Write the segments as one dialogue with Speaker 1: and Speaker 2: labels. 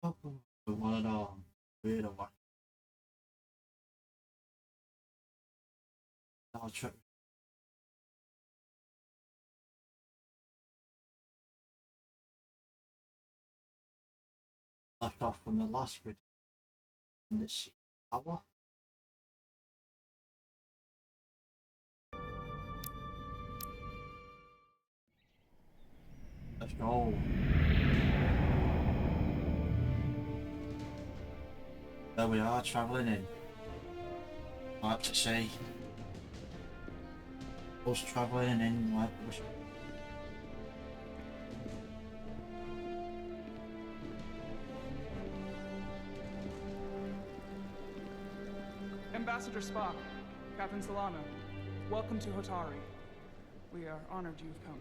Speaker 1: Oh, one of them. Weird one. I'll try. Left off from the last video in this hour. Let's go. There we are, travelling in. Like to see us travelling in like bush.
Speaker 2: Ambassador Spock, Captain Solana, welcome to Hotari. We are honored you've come.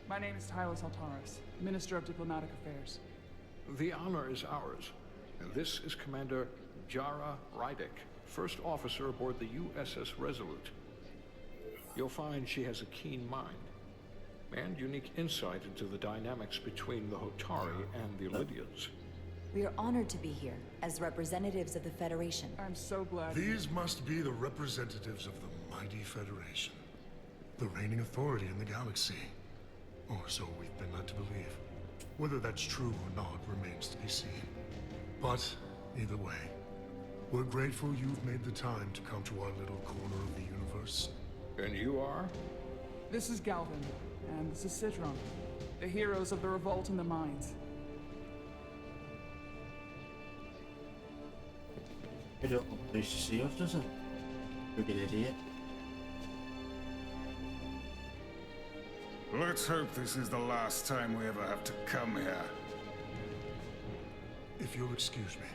Speaker 2: My name is Tyler Saltaris, Minister of Diplomatic Affairs.
Speaker 3: The honor is ours, and this is Commander Jara Rydick, first officer aboard the USS Resolute. You'll find she has a keen mind and unique insight into the dynamics between the Hotari and the Lydians.
Speaker 4: We are honored to be here as representatives of the Federation.
Speaker 2: I'm so glad.
Speaker 5: These must be the representatives of the mighty Federation, the reigning authority in the galaxy. Or so we've been led to believe. Whether that's true or not remains to be seen. But, either way, we're grateful you've made the time to come to our little corner of the universe.
Speaker 3: And you are?
Speaker 2: This is Galvin, and this is Citron, the heroes of the revolt in the mines.
Speaker 1: You don't look pleased to see us, does it? Wicked idiot.
Speaker 6: Let's hope this is the last time we ever have to come here.
Speaker 5: If you'll excuse me.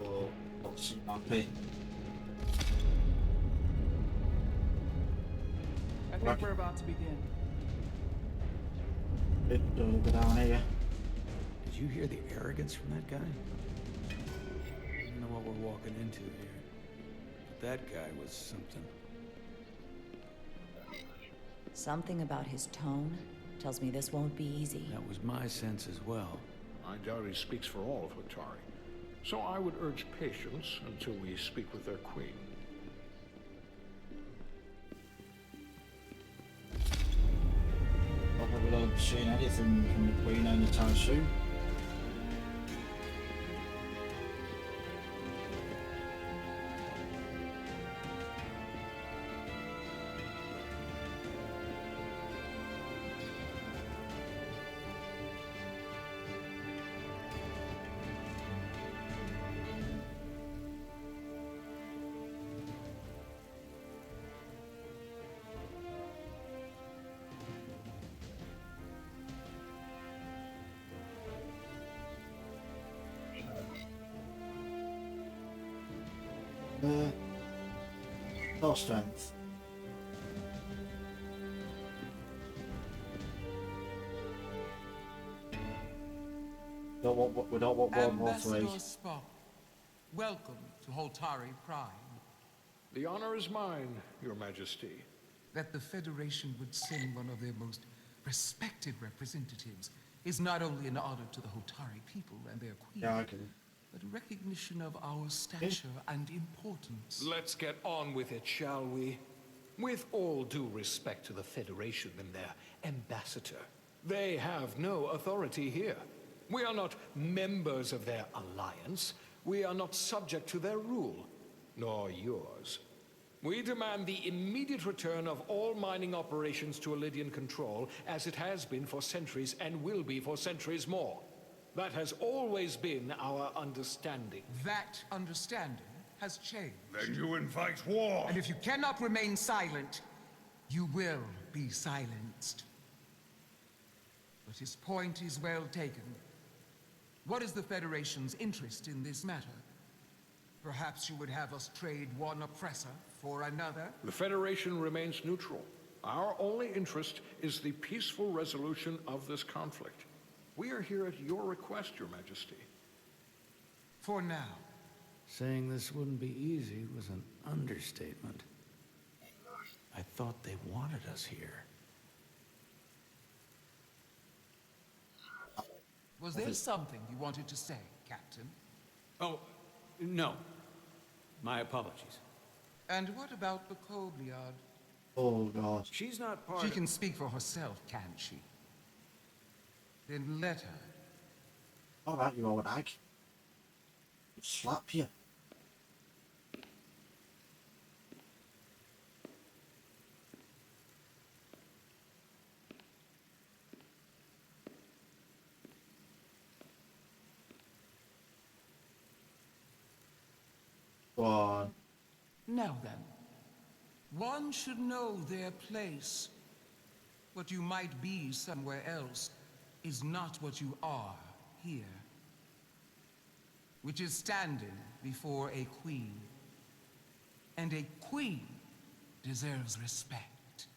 Speaker 1: Well, what's it might be?
Speaker 2: I think we're about to begin.
Speaker 1: Don't go down here.
Speaker 7: Did you hear the arrogance from that guy? I don't know what we're walking into here. But that guy was something.
Speaker 4: Something about his tone tells me this won't be easy.
Speaker 7: That was my sense as well.
Speaker 3: I doubt he speaks for all of Hotari. So I would urge patience until we speak with their queen.
Speaker 1: I probably not seen anything from the Queen anytime soon. No strength. We don't want World War
Speaker 8: Ambassador
Speaker 1: III.
Speaker 8: Spock, welcome to Holtari Prime.
Speaker 3: The honor is mine, Your Majesty.
Speaker 8: That the Federation would send one of their most respected representatives is not only an honor to the Holtari people and their queen,
Speaker 1: Yeah, I can.
Speaker 8: but a recognition of our stature and importance.
Speaker 3: Let's get on with it, shall we? With all due respect to the Federation and their ambassador, they have no authority here. We are not members of their alliance. We are not subject to their rule, nor yours. We demand the immediate return of all mining operations to Lydian control, as it has been for centuries and will be for centuries more. That has always been our understanding.
Speaker 8: That understanding has changed.
Speaker 6: Then you invite war!
Speaker 8: And if you cannot remain silent, you will be silenced. But his point is well taken. What is the Federation's interest in this matter? Perhaps you would have us trade one oppressor for another?
Speaker 3: The Federation remains neutral. Our only interest is the peaceful resolution of this conflict. We are here at your request, Your Majesty.
Speaker 8: For now.
Speaker 7: Saying this wouldn't be easy was an understatement. I thought they wanted us here.
Speaker 8: Was there something you wanted to say, Captain?
Speaker 7: Oh, no. My apologies.
Speaker 8: And what about the Kobliard?
Speaker 1: Oh god.
Speaker 7: She's not part
Speaker 8: She
Speaker 7: of...
Speaker 8: can speak for herself, can't she? Then let her.
Speaker 1: Alright, you old hag. Slap you. Go on.
Speaker 8: Now then, one should know their place. What you might be somewhere else is not what you are here. Which is standing before a queen. And a queen deserves respect.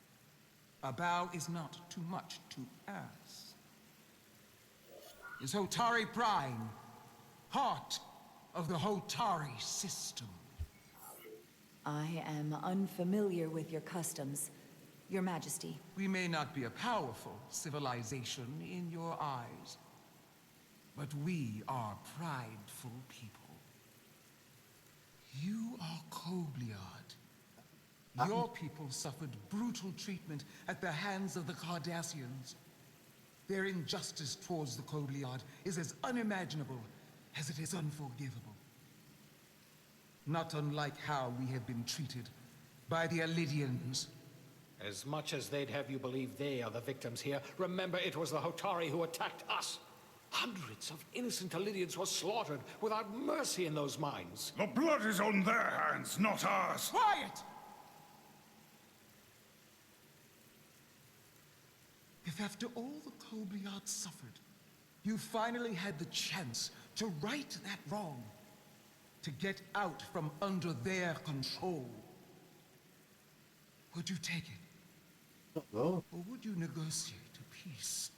Speaker 8: A bow is not too much to ask. Is Hotari Prime part of the Hotari system?
Speaker 4: I am unfamiliar with your customs, Your Majesty.
Speaker 8: We may not be a powerful civilization in your eyes, but we are prideful people. You are Kobliard. Your people suffered brutal treatment at the hands of the Cardassians. Their injustice towards the Kobliard is as unimaginable as it is unforgivable. Not unlike how we have been treated by the Elidians.
Speaker 3: As much as they'd have you believe they are the victims here, remember it was the Hotari who attacked us. Hundreds of innocent Elidians were slaughtered without mercy in those mines.
Speaker 6: The blood is on their hands, not ours.
Speaker 8: Quiet! If after all the Kobliard suffered, you finally had the chance to right that wrong, to get out from under their control, would you take it?
Speaker 1: No.
Speaker 8: Or would you negotiate a peace?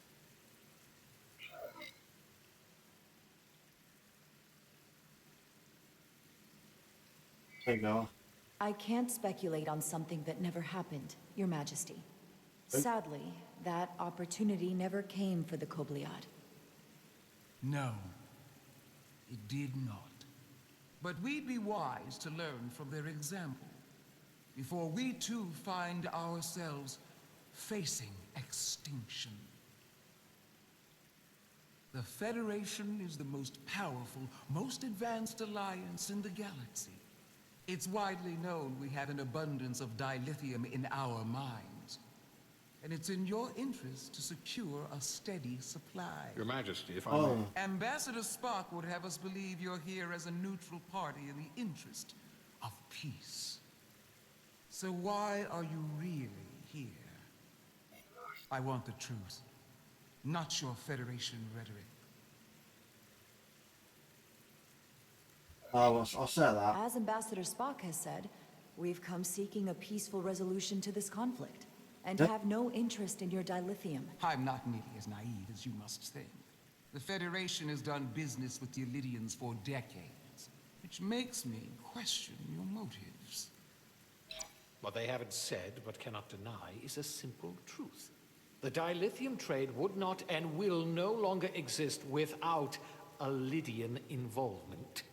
Speaker 1: There you go.
Speaker 4: I can't speculate on something that never happened, Your Majesty. Sadly, that opportunity never came for the Kobliad.
Speaker 8: No, it did not. But we'd be wise to learn from their example, before we too find ourselves facing extinction. The Federation is the most powerful, most advanced alliance in the galaxy. It's widely known we have an abundance of dilithium in our mines. And it's in your interest to secure a steady supply.
Speaker 3: Your Majesty, if I
Speaker 1: Oh.
Speaker 3: may...
Speaker 8: Ambassador Spock would have us believe you're here as a neutral party in the interest of peace. So why are you really here? I want the truth, not your Federation rhetoric.
Speaker 1: I'll say that.
Speaker 4: As Ambassador Spock has said, we've come seeking a peaceful resolution to this conflict, and
Speaker 1: Yep.
Speaker 4: have no interest in your dilithium.
Speaker 8: I'm not nearly as naive as you must think. The Federation has done business with the Elidians for decades, which makes me question your motives.
Speaker 3: What they haven't said, but cannot deny, is a simple truth. The dilithium trade would not and will no longer exist without Elidian involvement.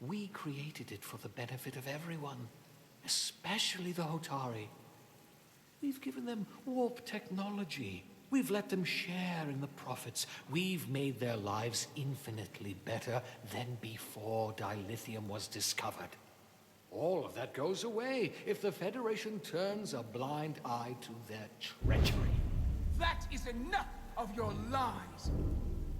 Speaker 3: We created it for the benefit of everyone, especially the Hotari. We've given them warp technology. We've let them share in the profits. We've made their lives infinitely better than before dilithium was discovered. All of that goes away if the Federation turns a blind eye to their treachery.
Speaker 8: That is enough of your lies!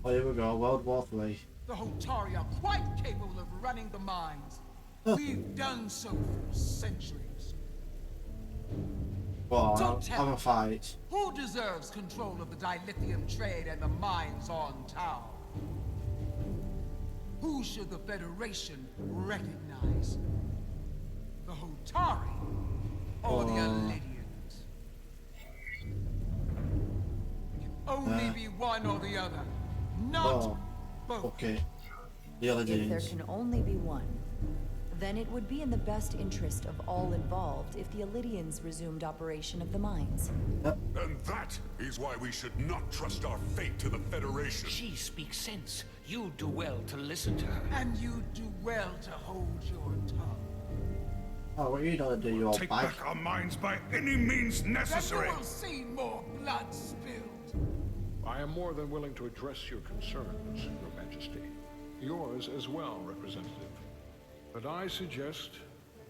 Speaker 1: Oh, here we go. World War III.
Speaker 8: The Hotari are quite capable of running the mines. We've done so for centuries.
Speaker 1: Go on.
Speaker 8: Don't tell
Speaker 1: Have a
Speaker 8: me.
Speaker 1: fight.
Speaker 8: Who deserves control of the dilithium trade and the mines on Tau? Who should the Federation recognize? The Hotari or the Elidians? It can only be one or the other, not
Speaker 1: Oh.
Speaker 8: both.
Speaker 1: Okay. The other
Speaker 4: If there
Speaker 1: Elidians.
Speaker 4: can only be one, Then it would be in the best interest of all involved if the Illydians resumed operation of the mines.
Speaker 9: And that is why we should not trust our fate to the Federation.
Speaker 3: She speaks sense. You do well to listen to her.
Speaker 8: And you do well to hold your tongue.
Speaker 1: Oh, what are you gonna do, you old
Speaker 6: Take
Speaker 1: bag?
Speaker 6: back our minds by any means necessary.
Speaker 8: Then you will see more blood spilled.
Speaker 3: I am more than willing to address your concerns, Your Majesty. Yours as well, Representative. But I suggest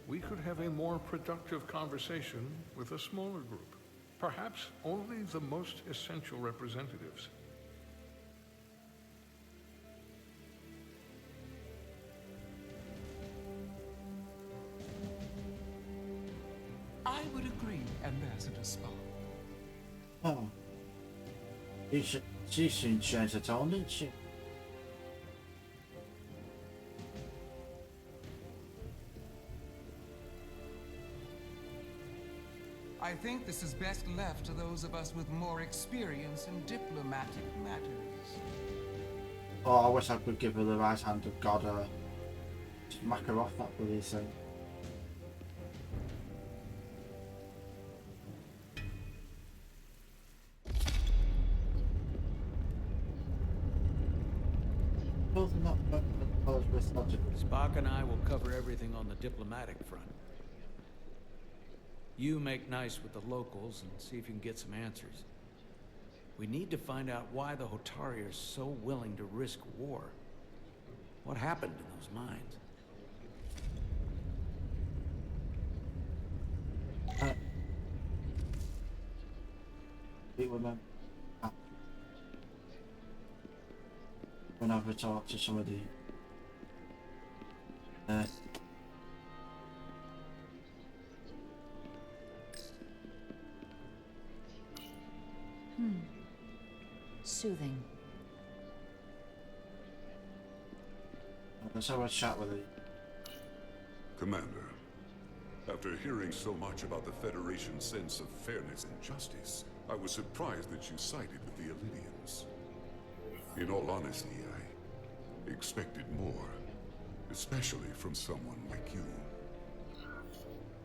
Speaker 3: we could have a more productive conversation with a smaller group. Perhaps only the most essential representatives.
Speaker 8: I would agree, Ambassador Spock.
Speaker 1: Oh. She should change the tone, didn't she?
Speaker 8: I think this is best left to those of us with more experience in diplomatic matters.
Speaker 1: Oh, I wish I could give her the right hand of God, smack her off that bloody thing.
Speaker 7: Spock and I will cover everything on the diplomatic front. You make nice with the locals and see if you can get some answers. We need to find out why the Hotari are so willing to risk war. What happened in those mines?
Speaker 1: Whenever I talk to somebody,
Speaker 4: Soothing.
Speaker 1: let's have a chat with her.
Speaker 9: Commander, after hearing so much about the Federation's sense of fairness and justice, I was surprised that you sided with the Illydians. In all honesty, I expected more, especially from someone like you.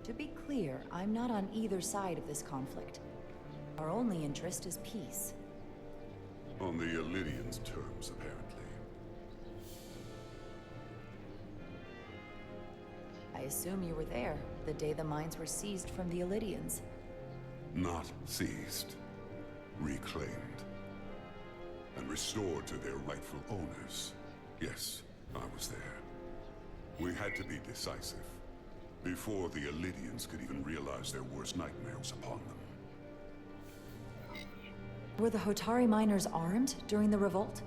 Speaker 4: To be clear, I'm not on either side of this conflict. Our only interest is peace.
Speaker 9: On the Illydians' terms, apparently.
Speaker 4: I assume you were there, the day the mines were seized from the Illydians.
Speaker 9: Not seized. Reclaimed. And restored to their rightful owners. Yes, I was there. We had to be decisive. Before the Illydians could even realize their worst nightmares upon them.
Speaker 4: Were the Hotari miners armed during the revolt?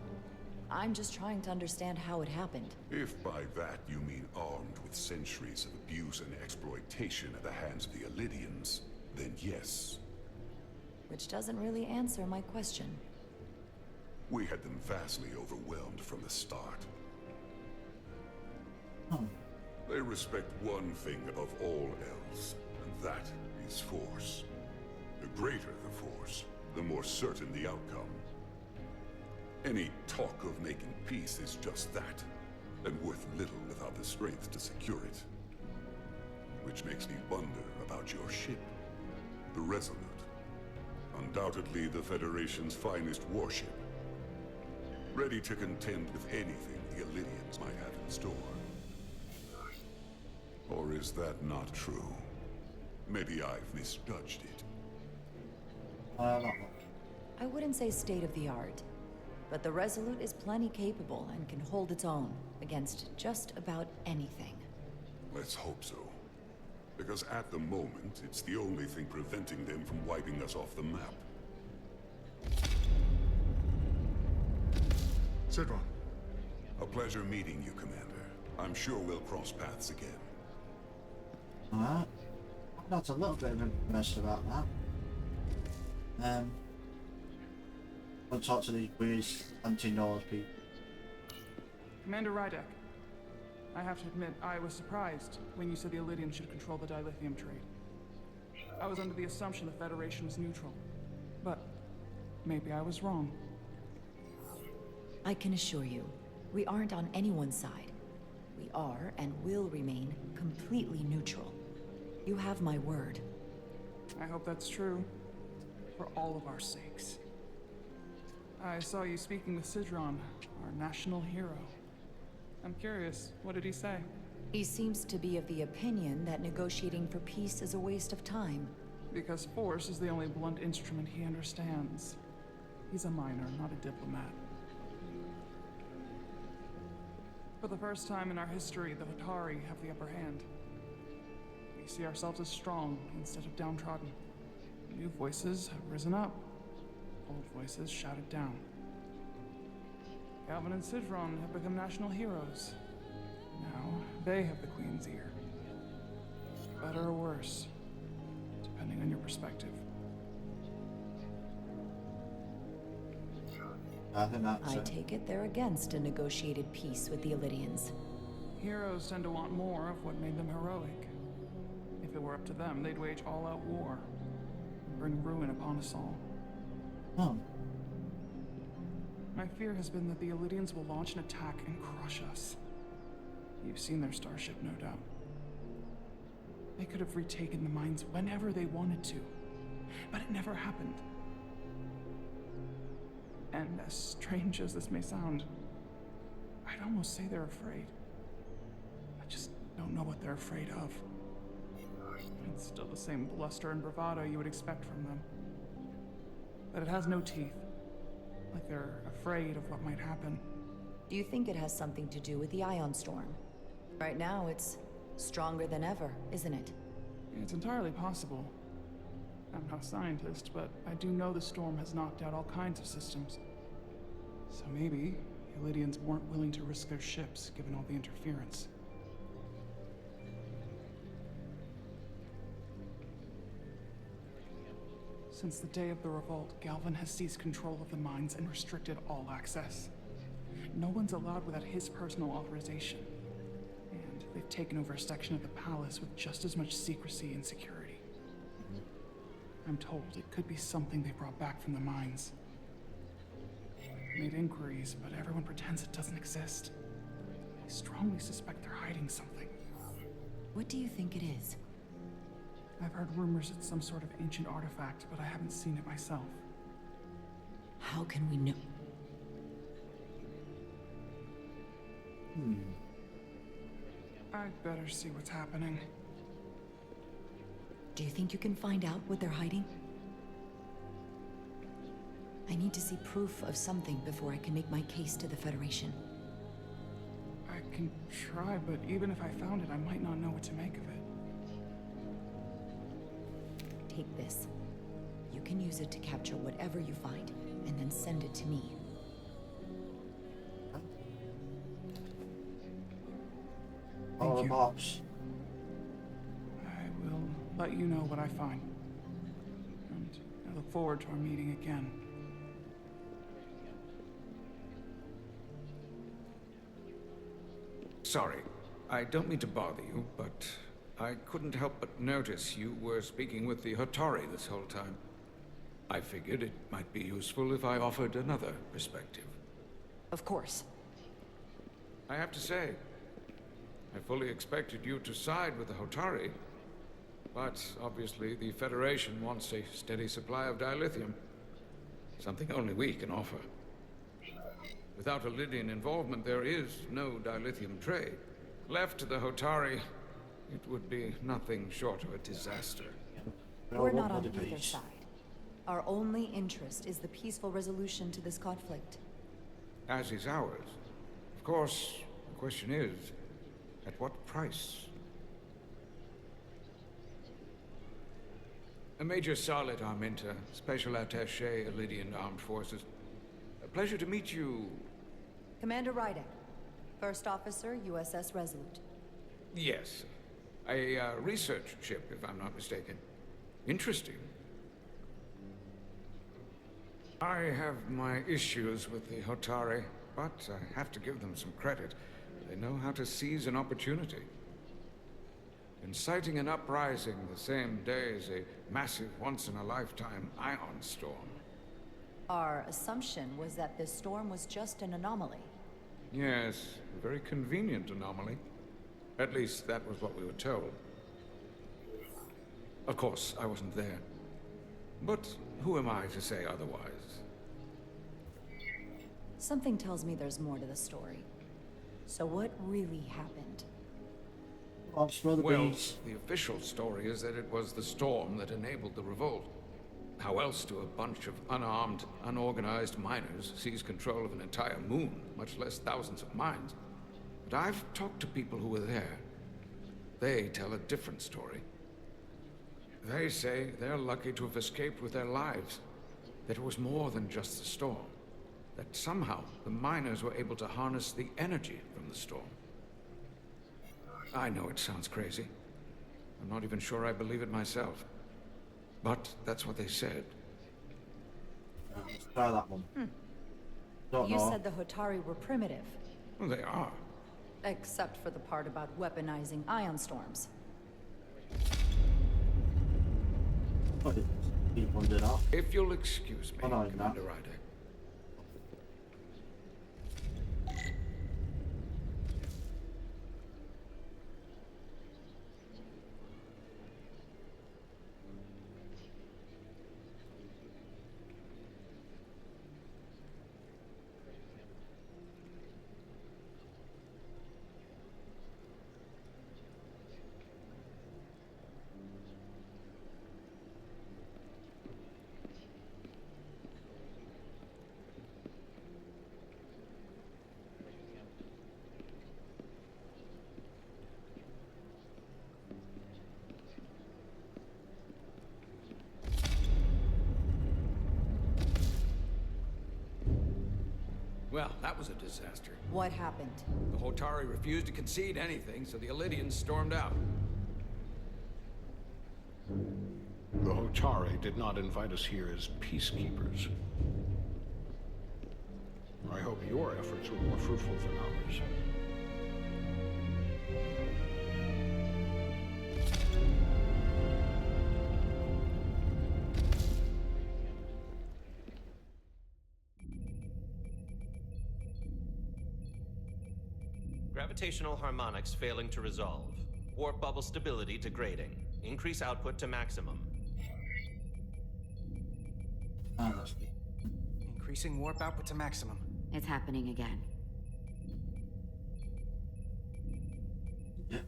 Speaker 4: I'm just trying to understand how it happened.
Speaker 9: If by that you mean armed with centuries of abuse and exploitation at the hands of the Illydians, then yes.
Speaker 4: Which doesn't really answer my question.
Speaker 9: We had them vastly overwhelmed from the start. They respect one thing above all else, and that is force. The greater the force, the more certain the outcome. Any talk of making peace is just that, and worth little without the strength to secure it. Which makes me wonder about your ship, the Resolute. Undoubtedly the Federation's finest warship. Ready to contend with anything the Illydians might have in store. Or is that not true? Maybe I've misjudged it.
Speaker 4: I wouldn't say state-of-the-art, but the Resolute is plenty capable and can hold its own against just about anything.
Speaker 9: Let's hope so. Because at the moment, it's the only thing preventing them from wiping us off the map.
Speaker 5: Sidron.
Speaker 9: A pleasure meeting you, Commander. I'm sure we'll cross paths again.
Speaker 1: Alright. I've got a little bit of information about that. I'll talk to these weird anti-Nord people.
Speaker 2: Commander Rydek, I have to admit, I was surprised when you said the Illydians should control the dilithium trade. I was under the assumption the Federation was neutral, but maybe I was wrong.
Speaker 4: I can assure you, we aren't on anyone's side. We are and will remain completely neutral. You have my word.
Speaker 2: I hope that's true. For all of our sakes. I saw you speaking with Sidron, our national hero. I'm curious, what did he say?
Speaker 4: He seems to be of the opinion that negotiating for peace is a waste of time.
Speaker 2: Because force is the only blunt instrument he understands. He's a miner, not a diplomat. For the first time in our history, the Hotari have the upper hand. We see ourselves as strong instead of downtrodden. New voices have risen up. Old voices shouted down. Galvin and Sidron have become national heroes. Now, they have the Queen's ear. Better or worse, depending on your perspective.
Speaker 1: I think that's
Speaker 4: I
Speaker 1: it.
Speaker 4: take it they're against a negotiated peace with the Illidians.
Speaker 2: Heroes tend to want more of what made them heroic. If it were up to them, they'd wage all-out war and bring ruin upon us all.
Speaker 1: Oh.
Speaker 2: My fear has been that the Illidians will launch an attack and crush us. You've seen their starship, no doubt. They could have retaken the mines whenever they wanted to, but it never happened. And as strange as this may sound, I'd almost say they're afraid. I just don't know what they're afraid of. It's still the same bluster and bravado you would expect from them. But it has no teeth. Like they're afraid of what might happen.
Speaker 4: Do you think it has something to do with the Ion Storm? Right now, it's stronger than ever, isn't it?
Speaker 2: It's entirely possible. I'm not a scientist, but I do know the storm has knocked out all kinds of systems. So maybe the Illidians weren't willing to risk their ships, given all the interference. Since the day of the revolt, Galvin has seized control of the mines and restricted all access. No one's allowed without his personal authorization. And they've taken over a section of the palace with just as much secrecy and security. I'm told it could be something they brought back from the mines. I made inquiries, but everyone pretends it doesn't exist. I strongly suspect they're hiding something.
Speaker 4: What do you think it is?
Speaker 2: I've heard rumors it's some sort of ancient artifact, but I haven't seen it myself.
Speaker 4: How can we know?
Speaker 2: I'd better see what's happening.
Speaker 4: Do you think you can find out what they're hiding? I need to see proof of something before I can make my case to the Federation.
Speaker 2: I can try, but even if I found it, I might not know what to make of it.
Speaker 4: Take this. You can use it to capture whatever you find, and then send it to me.
Speaker 1: All the
Speaker 2: you.
Speaker 1: box.
Speaker 2: I will let you know what I find. And I look forward to our meeting again.
Speaker 7: Sorry, I don't mean to bother you, but I couldn't help but notice you were speaking with the Hotari this whole time. I figured it might be useful if I offered another perspective.
Speaker 4: Of course.
Speaker 7: I have to say, I fully expected you to side with the Hotari, but obviously the Federation wants a steady supply of dilithium. Something only we can offer. Without Illidian involvement, there is no dilithium trade. Left to the Hotari, it would be nothing short of a disaster.
Speaker 4: We're not on either side. Our only interest is the peaceful resolution to this conflict.
Speaker 7: As is ours. Of course, the question is, at what price? Major Salit Arminta, Special Attaché, Illidian Armed Forces. A pleasure to meet you.
Speaker 4: Commander Rydek, First Officer, USS Resolute.
Speaker 7: Yes. A research ship, if I'm not mistaken. Interesting. I have my issues with the Hotari, but I have to give them some credit. They know how to seize an opportunity. Inciting an uprising the same day as a massive, once-in-a-lifetime ion storm.
Speaker 4: Our assumption was that this storm was just an anomaly.
Speaker 7: Yes, a very convenient anomaly. At least that was what we were told. Of course, I wasn't there. But who am I to say otherwise?
Speaker 4: Something tells me there's more to the story. So what really happened?
Speaker 1: Well,
Speaker 7: The official story is that it was the storm that enabled the revolt. How else do a bunch of unarmed, unorganized miners seize control of an entire moon, much less thousands of mines? But I've talked to people who were there. They tell a different story. They say they're lucky to have escaped with their lives. That it was more than just the storm. That somehow the miners were able to harness the energy from the storm. I know it sounds crazy. I'm not even sure I believe it myself. But that's what they said.
Speaker 1: Let's try that one. Don't
Speaker 4: You
Speaker 1: know.
Speaker 4: said the Hotari were primitive,
Speaker 7: Well, they are.
Speaker 4: except for the part about weaponizing ion storms.
Speaker 1: What is this? One did that.
Speaker 7: If you'll excuse me,
Speaker 1: Oh, no, you're
Speaker 7: Commander
Speaker 1: not.
Speaker 7: Ryder. Well, that was a disaster.
Speaker 4: What happened?
Speaker 7: The Hotari refused to concede anything, so the Illidians stormed out.
Speaker 10: The Hotari did not invite us here as peacekeepers. I hope your efforts were more fruitful than ours.
Speaker 11: Gravitational harmonics failing to resolve. Warp bubble stability degrading. Increase output to maximum.
Speaker 1: Ah, that's good.
Speaker 12: Increasing warp output to maximum.
Speaker 13: It's happening again.
Speaker 1: Yep.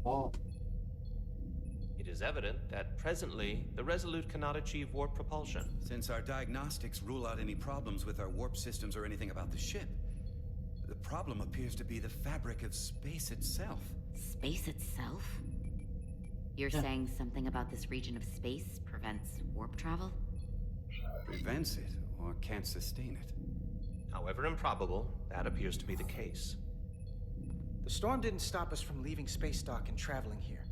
Speaker 1: Oh,
Speaker 11: It is evident that presently, the Resolute cannot achieve warp propulsion.
Speaker 14: Since our diagnostics rule out any problems with our warp systems or anything about the ship, the problem appears to be the fabric of space itself.
Speaker 13: Space itself? You're saying something about this region of space prevents warp travel?
Speaker 14: Prevents it, or can't sustain it.
Speaker 11: However improbable, that appears to be the case.
Speaker 12: The storm didn't stop us from leaving space dock and traveling here.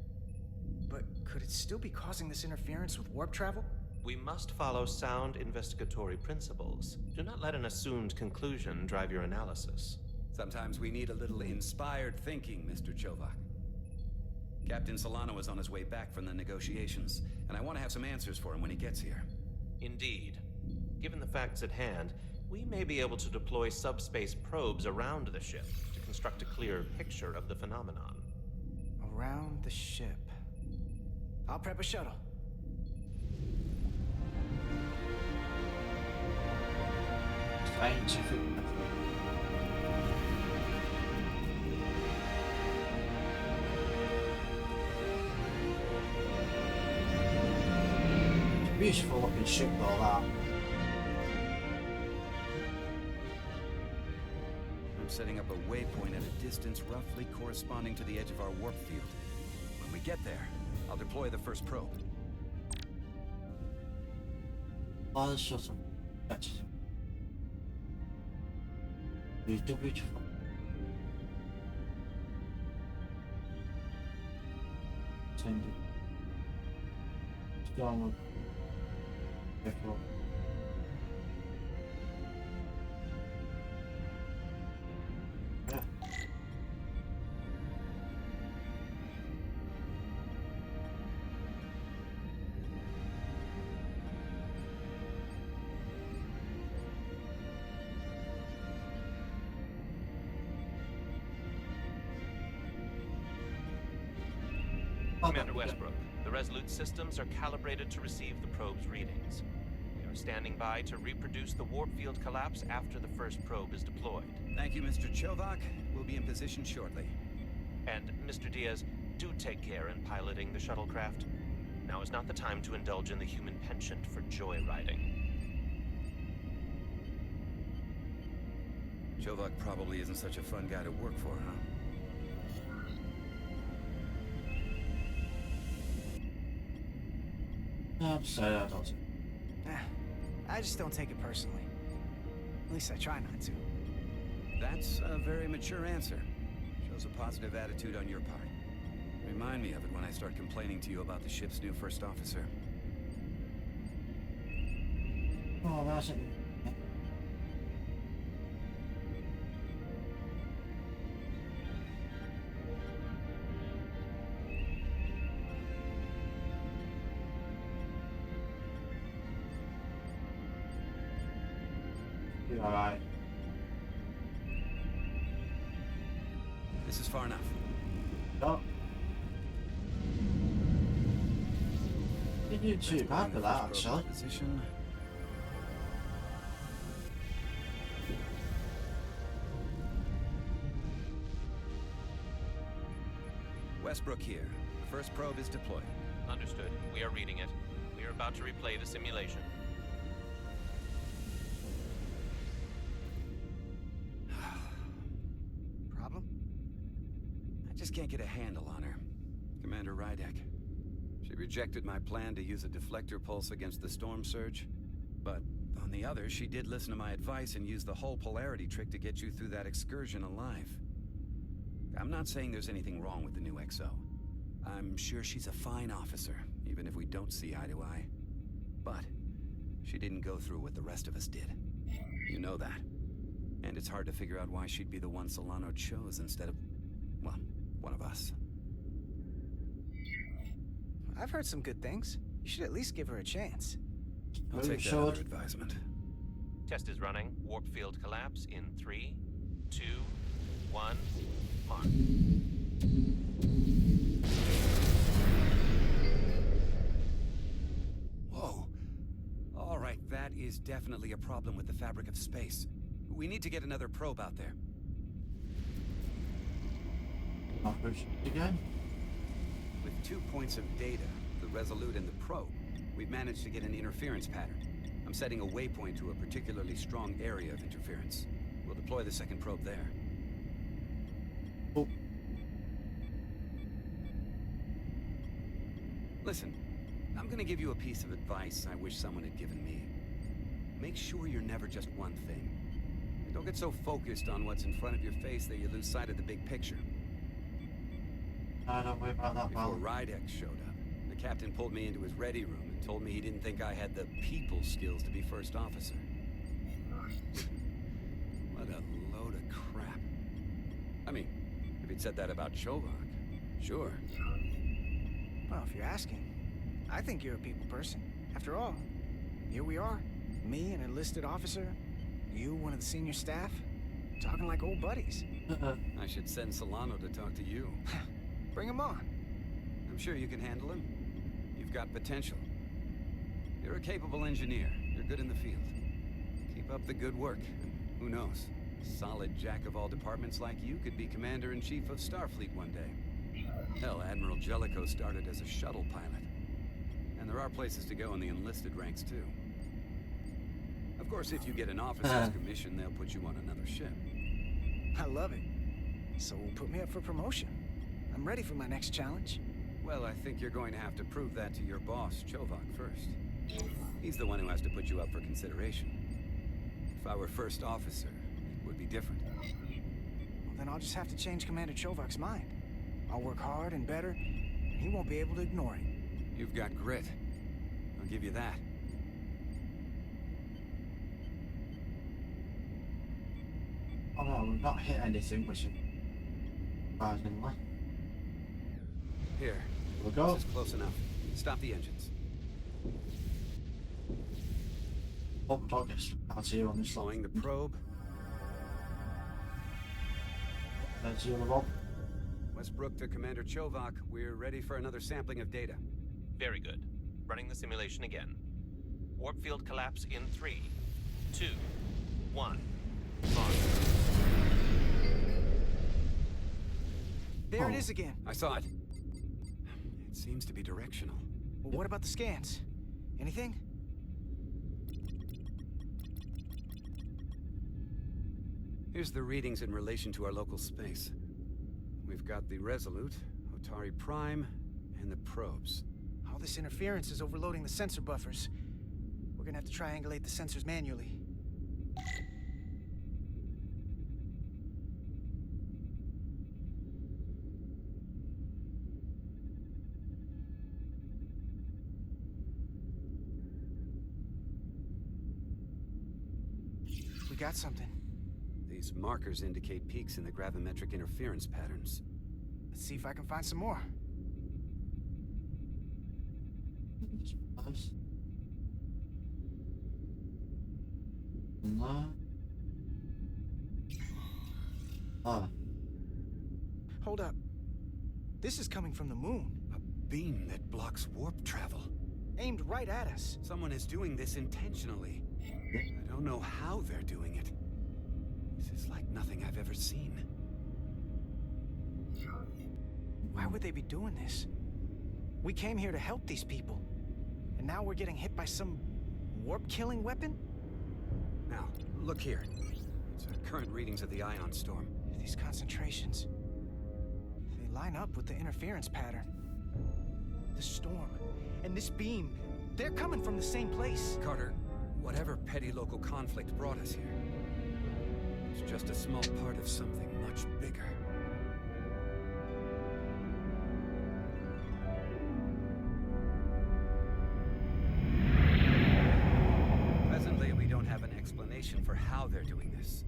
Speaker 12: But could it still be causing this interference with warp travel?
Speaker 11: We must follow sound investigatory principles. Do not let an assumed conclusion drive your analysis.
Speaker 14: Sometimes we need a little inspired thinking, Mr. Chovak. Captain Solano is on his way back from the negotiations, and I want to have some answers for him when he gets here.
Speaker 11: Indeed. Given the facts at hand, we may be able to deploy subspace probes around the ship to construct a clear picture of the phenomenon.
Speaker 12: Around the ship. I'll prep a shuttle.
Speaker 1: scientific. Beautiful looking ship though, that.
Speaker 14: I'm setting up a waypoint at a distance roughly corresponding to the edge of our warp field. When we get there, I'll deploy the first probe.
Speaker 1: Oh, the shuttle. That's beautiful. Send it. Download. Careful. Yeah.
Speaker 11: Commander Westbrook, the Resolute systems are calibrated to receive the probe's readings. We are standing by to reproduce the warp field collapse after the first probe is deployed.
Speaker 14: Thank you, Mr. Chovak. We'll be in position shortly.
Speaker 11: And, Mr. Diaz, do take care in piloting the shuttlecraft. Now is not the time to indulge in the human penchant for joyriding.
Speaker 14: Chovak probably isn't such a fun guy to work for, huh?
Speaker 1: I'd say that does it.
Speaker 12: I just don't take it personally. At least I try not to.
Speaker 14: That's a very mature answer. Shows a positive attitude on your part. Remind me of it when I start complaining to you about the ship's new first officer.
Speaker 1: Oh, that's it. You're alright.
Speaker 14: This is far enough.
Speaker 1: Oh. Didn't do too bad for that, actually.
Speaker 14: Position. Westbrook here. The first probe is deployed.
Speaker 11: Understood. We are reading it. We are about to replay the simulation.
Speaker 12: Problem?
Speaker 14: I just can't get a handle on her. Commander Rydek. She rejected my plan to use a deflector pulse against the storm surge. But on the other, she did listen to my advice and use the whole polarity trick to get you through that excursion alive. I'm not saying there's anything wrong with the new XO. I'm sure she's a fine officer, even if we don't see eye to eye. But she didn't go through what the rest of us did. You know that. And it's hard to figure out why she'd be the one Solano chose instead of, well, one of us.
Speaker 12: I've heard some good things. You should at least give her a chance.
Speaker 14: I'll take that other advisement.
Speaker 11: Test is running. Warp field collapse in 3, 2, 1, mark.
Speaker 14: Whoa. All right, that is definitely a problem with the fabric of space. We need to get another probe out there.
Speaker 1: Again?
Speaker 14: With 2 points of data, the Resolute and the probe, we've managed to get an interference pattern. I'm setting a waypoint to a particularly strong area of interference. We'll deploy the second probe there.
Speaker 1: Oh.
Speaker 14: Listen, I'm gonna give you a piece of advice I wish someone had given me. Make sure you're never just one thing. Don't get so focused on what's in front of your face that you lose sight of the big picture.
Speaker 1: Don't worry about that,
Speaker 14: Before
Speaker 1: pal.
Speaker 14: Rydek showed up, the captain pulled me into his ready room and told me he didn't think I had the people skills to be first officer. What a load of crap. I mean, if he'd said that about Chovak, sure.
Speaker 12: Well, if you're asking, I think you're a people person. After all, here we are. Me, an enlisted officer. You, one of the senior staff. Talking like old buddies.
Speaker 14: I should send Solano to talk to you.
Speaker 12: Bring him on.
Speaker 14: I'm sure you can handle him. You've got potential. You're a capable engineer. You're good in the field. Keep up the good work. And who knows? A solid jack of all departments like you could be Commander-in-Chief of Starfleet one day. Hell, Admiral Jellicoe started as a shuttle pilot. And there are places to go in the enlisted ranks, too. Of course, if you get an officer's commission, they'll put you on another ship.
Speaker 12: I love it. So put me up for promotion. I'm ready for my next challenge.
Speaker 14: Well, I think you're going to have to prove that to your boss, Chovak, first. He's the one who has to put you up for consideration. If I were first officer, it would be different.
Speaker 12: Well, then I'll just have to change Commander Chovak's mind. I'll work hard and better, and he won't be able to ignore it.
Speaker 14: You've got grit. I'll give you that.
Speaker 1: Oh no, we've not hit anything, which is surprisingly.
Speaker 14: Here.
Speaker 1: We'll go.
Speaker 14: This is close enough. Stop the engines.
Speaker 1: Oh, darkness. I'll see you on this
Speaker 14: Slowing the probe.
Speaker 1: There's the other one.
Speaker 14: Westbrook to Commander Chovak. We're ready for another sampling of data.
Speaker 11: Very good. Running the simulation again. Warp field collapse in 3, 2, 1. Launch.
Speaker 12: There it is again.
Speaker 14: I saw it. It seems to be directional.
Speaker 12: Well, what about the scans? Anything?
Speaker 14: Here's the readings in relation to our local space. We've got the Resolute, Otari Prime, and the probes.
Speaker 12: All this interference is overloading the sensor buffers. We're gonna have to triangulate the sensors manually. We got something.
Speaker 14: These markers indicate peaks in the gravimetric interference patterns.
Speaker 12: Let's see if I can find some more.
Speaker 1: No. Ah.
Speaker 12: Hold up. This is coming from the moon.
Speaker 14: A beam that blocks warp travel.
Speaker 12: Aimed right at us.
Speaker 14: Someone is doing this intentionally. I don't know how they're doing it. This is like nothing I've ever seen.
Speaker 12: Why would they be doing this? We came here to help these people. And now we're getting hit by some warp-killing weapon?
Speaker 14: Now, look here. It's current readings of the ion storm.
Speaker 12: These concentrations, they line up with the interference pattern. The storm and this beam, they're coming from the same place.
Speaker 14: Carter, whatever petty local conflict brought us here, it's just a small part of something much bigger. Presently, we don't have an explanation for how they're doing this.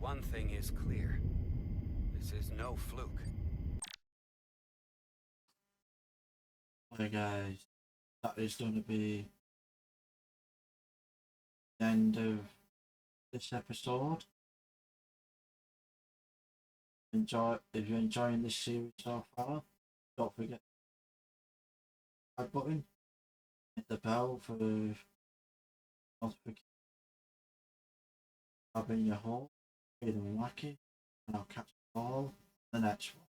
Speaker 14: One thing is clear. This is no fluke.
Speaker 1: Okay guys, that is going to be the end of this episode. If you're enjoying this series so far, don't forget the like button, hit the bell for notifications. I've been your host, Peter Wacky, and I'll catch you all in the next one.